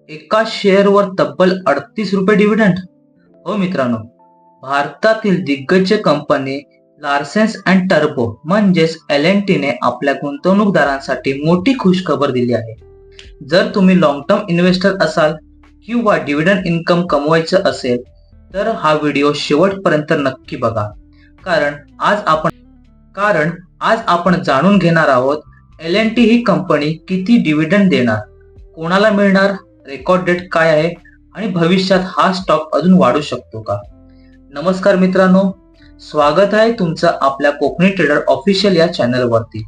एका शेअरवर तब्बल 38 रुपये डिव्हिडंड. हो मित्रांनो, भारतातील दिग्गज कंपनी लार्सेन्स अँड टर्बो म्हणजेच LNT ने आपल्या गुंतवणूकदारांसाठी मोठी खुशखबर दिली आहे. जर तुम्ही लॉंग टर्म इन्व्हेस्टर असाल किंवा डिव्हिडंड इन्कम कमवायचं असेल तर हा व्हिडिओ शेवटपर्यंत नक्की बघा. कारण आज आपण जाणून घेणार आहोत LNT ही कंपनी किती डिव्हिडंड देणार, कोणाला मिळणार, रेकॉर्ड डेट काय आहे आणि भविष्यात हा स्टॉक अजून वाढू शकतो का. नमस्कार मित्रांनो, स्वागत आहे तुमचं आपल्या कोकणी ट्रेडर ऑफिशियल या चॅनल वरती.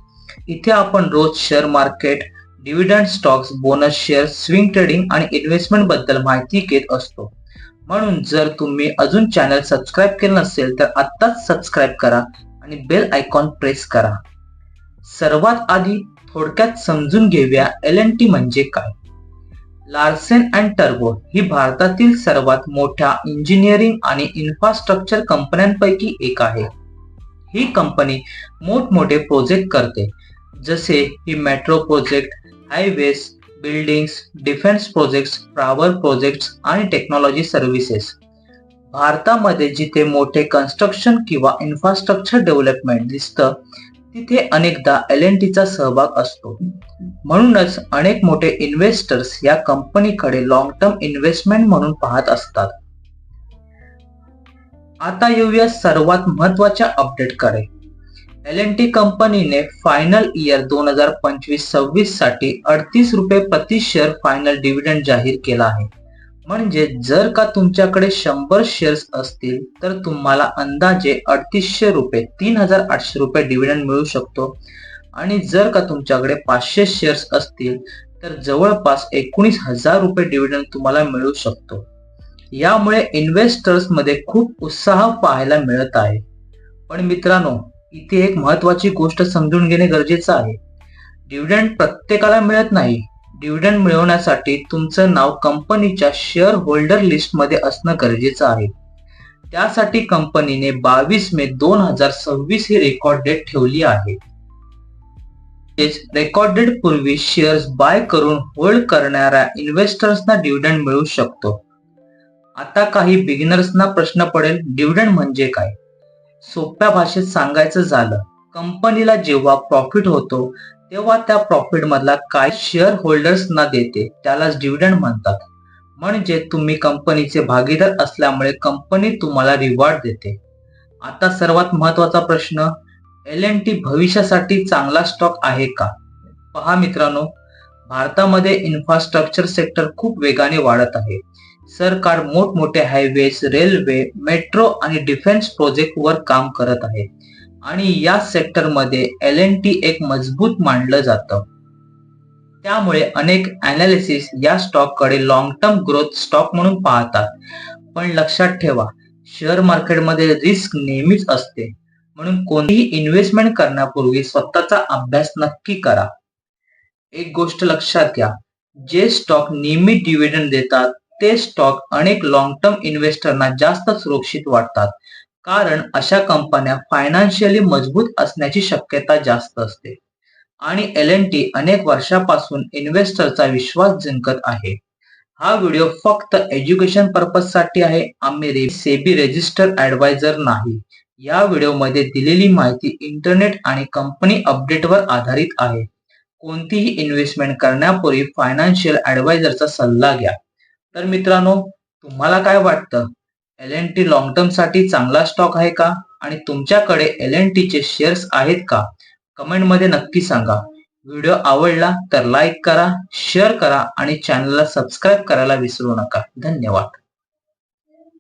इथे आपण रोज share market, dividend stocks, bonus share, swing trading आणि इन्व्हेस्टमेंट बद्दल माहिती घेत असतो. म्हणून जर तुम्ही अजून चॅनल सबस्क्राईब केलं नसेल तर आत्ताच सबस्क्राईब करा आणि बेल आयकॉन प्रेस करा. सर्वात आधी थोडक्यात समजून घेऊया LNT म्हणजे काय. लार्सेन अँड टर्बो ही भारतातील सर्वात मोठ्या इंजिनिअरिंग आणि इन्फ्रास्ट्रक्चर कंपन्यांपैकी एक आहे. ही कंपनी मोठमोठे प्रोजेक्ट करते, जसे की metro project, highways, buildings, defence projects, power projects आणि टेक्नॉलॉजी सर्व्हिसेस. भारतामध्ये जिथे मोठे कन्स्ट्रक्शन किंवा इन्फ्रास्ट्रक्चर डेव्हलपमेंट दिसतं तिथे अनेकदा LNTचा सहभाग असतो. म्हणूनच अनेक मोठे इन्व्हेस्टर्स या कंपनीकडे लॉंग टर्म इन्व्हेस्टमेंट म्हणून पाहत असतात. आता येऊया सर्वात महत्त्वाच्या अपडेटकडे. LNT कंपनीने फायनल इयर 2025-26 साठी 38 रुपये प्रति शेअर फायनल डिव्हिडंड जाहीर केला आहे. म्हणजे जर का तुमच्याकडे 100 शेअर्स असतील तर तुम्हाला अंदाजे 3800 रुपये 3800 रुपये डिव्हिडंड मिळू शकतो. आणि जर का तुमच्याकडे 500 शेअर्स असतील तर जवळपास 19,000 रुपये डिव्हिडंड तुम्हाला मिळू शकतो. यामुळे इन्व्हेस्टर्स मध्ये खूप उत्साह पाहायला मिळत आहे. पण मित्रांनो, इथे एक महत्वाची गोष्ट समजून घेणे गरजेचं आहे. डिव्हिडंड प्रत्येकाला मिळत नाही. डिव्हिडंड मिळवण्यासाठी तुमचं नाव कंपनीच्या शेअर होल्डर लिस्ट मध्ये असणं गरजेचं आहे. त्यासाठी कंपनीने 22 मे 2026 ही रेकॉर्ड डेट ठेवली आहे. रेकॉर्ड डेट पूर्वी शेअर्स बाय करून होल्ड करणाऱ्या इन्व्हेस्टर्सना डिव्हिडंड मिळू शकतो. आता काही बिगिनर्सना प्रश्न पडेल, डिव्हिडंड म्हणजे काय. सोप्या भाषेत सांगायचं झालं, कंपनीला जेव्हा प्रॉफिट होतो तेव्हा त्या प्रॉफिट मधला काय शेअर होल्डर्सना देते त्यालाच डिव्हिडंड म्हणतात. म्हणजे तुम्ही कंपनीचे भागीदार असल्यामुळे कंपनी तुम्हाला रिवॉर्ड देते. आता सर्वात महत्वाचा प्रश्न, LNT भविष्यासाठी चांगला स्टॉक आहे का. पहा मित्रांनो, भारतामध्ये इन्फ्रास्ट्रक्चर सेक्टर खूप वेगाने वाढत आहे. सरकार मोठमोठे हायवेज, रेल्वे, मेट्रो आणि डिफेन्स प्रोजेक्ट वर काम करत आहे आणि या सेक्टर मध्ये LNT एक मजबूत मानलं जातं. त्यामुळे अनेक अनालिसिस या स्टॉक कडे लॉंग टर्म ग्रोथ स्टॉक म्हणून पाहतात. पण लक्षात ठेवा, शेअर मार्केटमध्ये रिस्क नेहमीच असते. म्हणून कोणतीही इन्व्हेस्टमेंट करण्यापूर्वी स्वतःचा अभ्यास नक्की करा. एक गोष्ट लक्षात घ्या, जे स्टॉक नियमित डिव्हिडंड देतात ते स्टॉक अनेक लॉंग टर्म इन्व्हेस्टरना जास्त सुरक्षित वाटतात. कारण अशा कंपन्या फायनान्शियली मजबूत असण्याची शक्यता जास्त असते आणि LNT अनेक वर्षापासून इन्व्हेस्टरचा विश्वास जिंकत आहे. हा व्हिडिओ फक्त एज्युकेशन पर्पज साठी आहे. आम्ही सेबी रजिस्टर्ड ऍडवायझर नाही. या व्हिडिओमध्ये दिलेली माहिती इंटरनेट आणि कंपनी अपडेटवर आधारित आहे. कोणतीही इन्व्हेस्टमेंट करण्यापूर्वी फायनान्शियल ऍडवायझरचा सल्ला घ्या. तर मित्रांनो, तुम्हाला काय वाटतं, LNT लॉंग टर्म साठी चांगला स्टॉक आहे का आणि तुमच्याकडे LNT चे शेअर्स आहेत का. कमेंट मध्ये नक्की सांगा. व्हिडिओ आवडला तर लाईक करा, शेअर करा आणि चॅनलला सबस्क्राईब करायला विसरू नका. धन्यवाद.